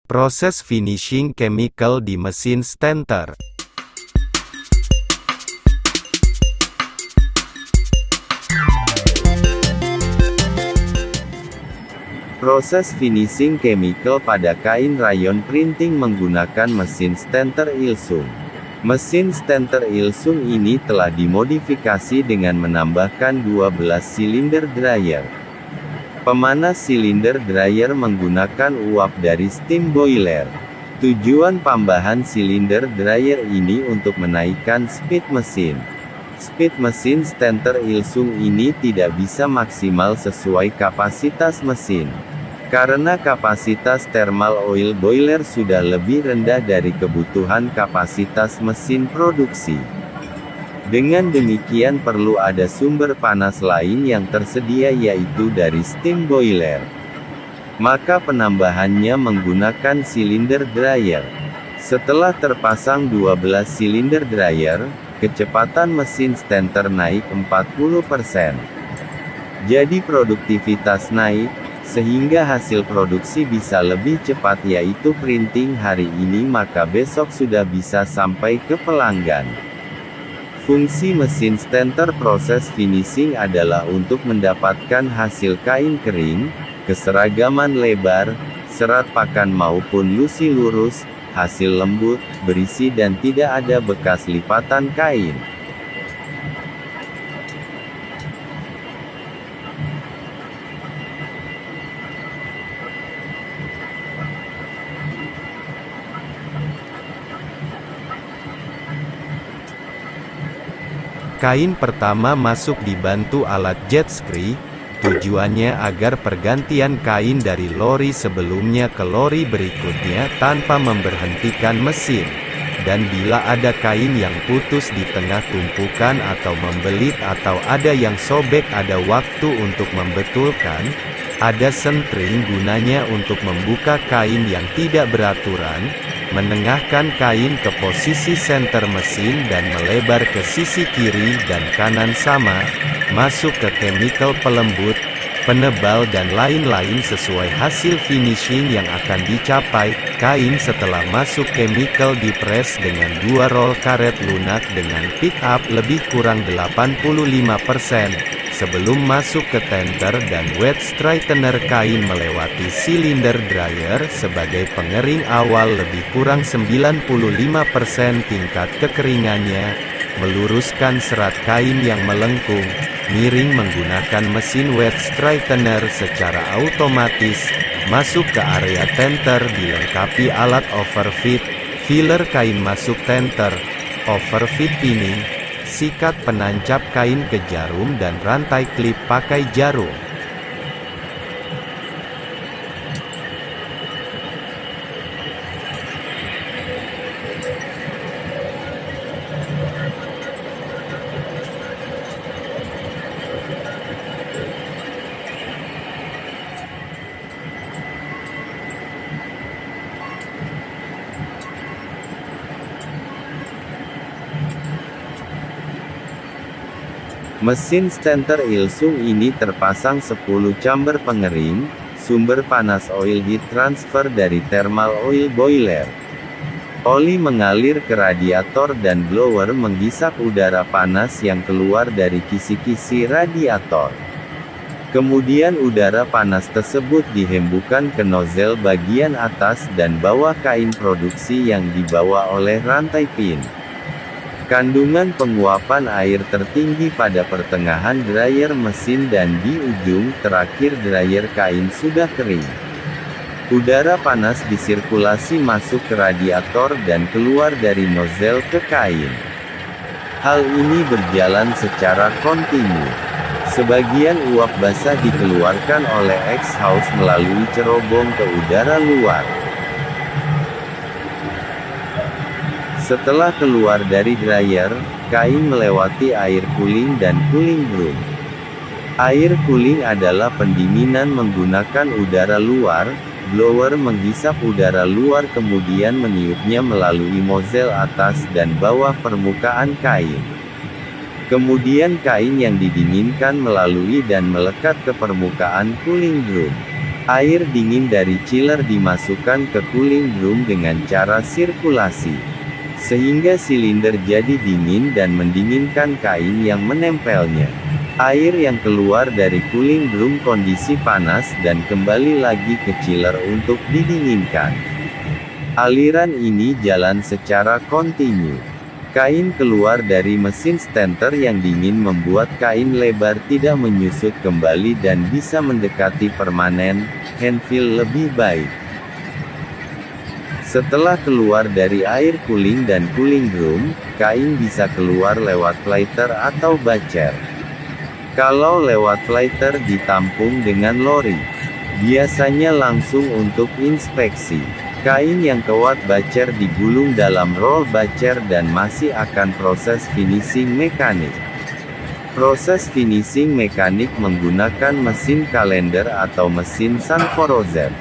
Proses finishing chemical di mesin stanter. Proses finishing chemical pada kain rayon printing menggunakan mesin stanter Ilsung. Mesin stanter Ilsung ini telah dimodifikasi dengan menambahkan 12 silinder dryer. Pemanas silinder dryer menggunakan uap dari steam boiler. Tujuan tambahan silinder dryer ini untuk menaikkan speed mesin. Speed mesin stanter Ilsung ini tidak bisa maksimal sesuai kapasitas mesin. Karena kapasitas thermal oil boiler sudah lebih rendah dari kebutuhan kapasitas mesin produksi. Dengan demikian perlu ada sumber panas lain yang tersedia yaitu dari steam boiler. Maka penambahannya menggunakan silinder dryer. Setelah terpasang 12 silinder dryer, kecepatan mesin stanter naik 40%. Jadi produktivitas naik, sehingga hasil produksi bisa lebih cepat yaitu printing hari ini maka besok sudah bisa sampai ke pelanggan. Fungsi mesin stanter proses finishing adalah untuk mendapatkan hasil kain kering, keseragaman lebar, serat pakan maupun lusi lurus, hasil lembut, berisi dan tidak ada bekas lipatan kain. Kain pertama masuk dibantu alat jet screw, tujuannya agar pergantian kain dari lori sebelumnya ke lori berikutnya tanpa memberhentikan mesin. Dan bila ada kain yang putus di tengah tumpukan atau membelit atau ada yang sobek ada waktu untuk membetulkan, ada sentring gunanya untuk membuka kain yang tidak beraturan, menengahkan kain ke posisi senter mesin dan melebar ke sisi kiri dan kanan sama, masuk ke chemical pelembut, penebal dan lain-lain sesuai hasil finishing yang akan dicapai. Kain setelah masuk chemical dipres dengan 2 roll karet lunak dengan pick up lebih kurang 85%. Sebelum masuk ke tenter dan wet straightener kain melewati silinder dryer sebagai pengering awal lebih kurang 95% tingkat kekeringannya, meluruskan serat kain yang melengkung, miring menggunakan mesin wet straightener secara otomatis, masuk ke area tenter dilengkapi alat overfit, filler kain masuk tenter, overfit pinning, sikat penancap kain ke jarum dan rantai klip pakai jarum. Mesin stanter Ilsung ini terpasang 10 chamber pengering, sumber panas oil heat transfer dari thermal oil boiler. Oli mengalir ke radiator dan blower menghisap udara panas yang keluar dari kisi-kisi radiator. Kemudian udara panas tersebut dihembukan ke nozzle bagian atas dan bawah kain produksi yang dibawa oleh rantai pin. Kandungan penguapan air tertinggi pada pertengahan dryer mesin dan di ujung terakhir dryer kain sudah kering. Udara panas disirkulasi masuk ke radiator dan keluar dari nozzle ke kain. Hal ini berjalan secara kontinu. Sebagian uap basah dikeluarkan oleh exhaust melalui cerobong ke udara luar. Setelah keluar dari dryer, kain melewati air cooling dan cooling broom. Air cooling adalah pendinginan menggunakan udara luar, blower menghisap udara luar kemudian meniupnya melalui nozzle atas dan bawah permukaan kain. Kemudian kain yang didinginkan melalui dan melekat ke permukaan cooling broom. Air dingin dari chiller dimasukkan ke cooling drum dengan cara sirkulasi, sehingga silinder jadi dingin dan mendinginkan kain yang menempelnya. Air yang keluar dari cooling drum kondisi panas dan kembali lagi ke chiller untuk didinginkan. Aliran ini jalan secara kontinu. Kain keluar dari mesin stanter yang dingin membuat kain lebar tidak menyusut kembali dan bisa mendekati permanen, hand feel lebih baik. Setelah keluar dari air cooling dan cooling drum, kain bisa keluar lewat plater atau bacer. Kalau lewat plater ditampung dengan lori, biasanya langsung untuk inspeksi. Kain yang kewat bacer digulung dalam roll bacer dan masih akan proses finishing mekanik. Proses finishing mekanik menggunakan mesin kalender atau mesin sun forozer.